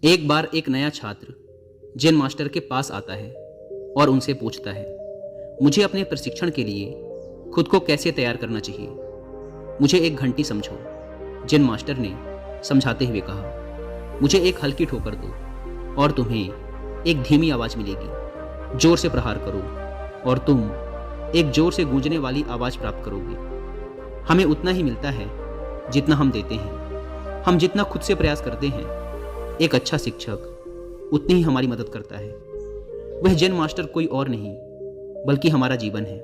एक बार एक नया छात्र जेन मास्टर के पास आता है और उनसे पूछता है, मुझे अपने प्रशिक्षण के लिए खुद को कैसे तैयार करना चाहिए। मुझे एक घंटी समझो। जेन मास्टर ने समझाते हुए कहा, मुझे एक हल्की ठोकर दो और तुम्हें एक धीमी आवाज़ मिलेगी। जोर से प्रहार करो और तुम एक जोर से गूंजने वाली आवाज़ प्राप्त करोगे। हमें उतना ही मिलता है जितना हम देते हैं। हम जितना खुद से प्रयास करते हैं, एक अच्छा शिक्षक उतनी ही हमारी मदद करता है। वह जेन मास्टर कोई और नहीं बल्कि हमारा जीवन है।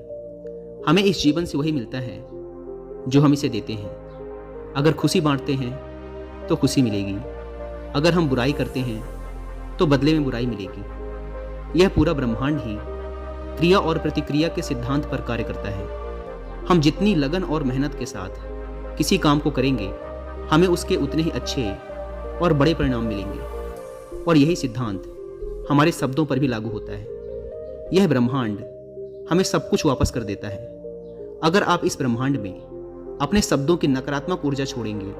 हमें इस जीवन से वही मिलता है जो हम इसे देते हैं। अगर खुशी बांटते हैं तो खुशी मिलेगी, अगर हम बुराई करते हैं तो बदले में बुराई मिलेगी। यह पूरा ब्रह्मांड ही क्रिया और प्रतिक्रिया के सिद्धांत पर कार्य करता है। हम जितनी लगन और मेहनत के साथ किसी काम को करेंगे, हमें उसके उतने ही अच्छे और बड़े परिणाम मिलेंगे। और यही सिद्धांत हमारे शब्दों पर भी लागू होता है। यह ब्रह्मांड हमें सब कुछ वापस कर देता है। अगर आप इस ब्रह्मांड में अपने शब्दों की नकारात्मक ऊर्जा छोड़ेंगे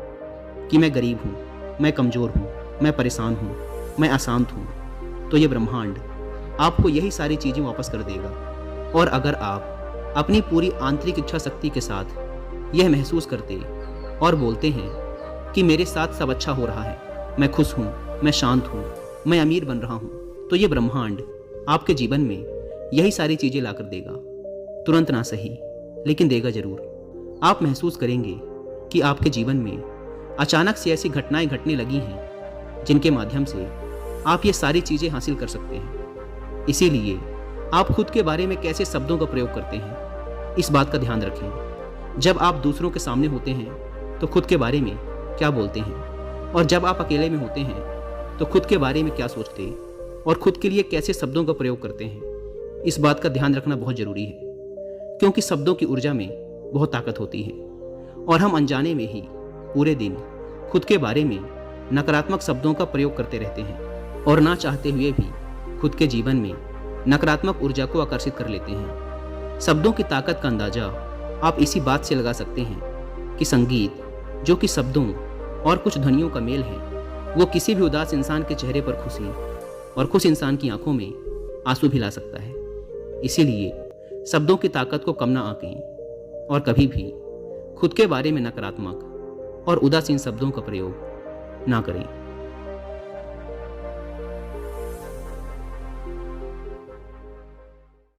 कि मैं गरीब हूँ, मैं कमज़ोर हूँ, मैं परेशान हूँ, मैं अशांत हूँ, तो यह ब्रह्मांड आपको यही सारी चीज़ें वापस कर देगा। और अगर आप अपनी पूरी आंतरिक इच्छा शक्ति के साथ यह महसूस करते और बोलते हैं कि मेरे साथ सब अच्छा हो रहा है, मैं खुश हूँ, मैं शांत हूँ, मैं अमीर बन रहा हूँ, तो ये ब्रह्मांड आपके जीवन में यही सारी चीज़ें लाकर देगा। तुरंत ना सही, लेकिन देगा जरूर। आप महसूस करेंगे कि आपके जीवन में अचानक से ऐसी घटनाएं घटने लगी हैं जिनके माध्यम से आप ये सारी चीज़ें हासिल कर सकते हैं। इसीलिए आप खुद के बारे में कैसे शब्दों का प्रयोग करते हैं, इस बात का ध्यान रखें। जब आप दूसरों के सामने होते हैं तो खुद के बारे में क्या बोलते हैं, और जब आप अकेले में होते हैं तो खुद के बारे में क्या सोचते और खुद के लिए कैसे शब्दों का प्रयोग करते हैं, इस बात का ध्यान रखना बहुत ज़रूरी है। क्योंकि शब्दों की ऊर्जा में बहुत ताकत होती है और हम अनजाने में ही पूरे दिन खुद के बारे में नकारात्मक शब्दों का प्रयोग करते रहते हैं और ना चाहते हुए भी खुद के जीवन में नकारात्मक ऊर्जा को आकर्षित कर लेते हैं। शब्दों की ताकत का अंदाजा आप इसी बात से लगा सकते हैं कि संगीत, जो कि शब्दों और कुछ ध्वनियों का मेल है, वो किसी भी उदास इंसान के चेहरे पर खुशी और खुश इंसान की आंखों में आंसू भी ला सकता है। इसीलिए शब्दों की ताकत को कम ना आंकें और कभी भी खुद के बारे में नकारात्मक और उदासीन शब्दों का प्रयोग ना करें।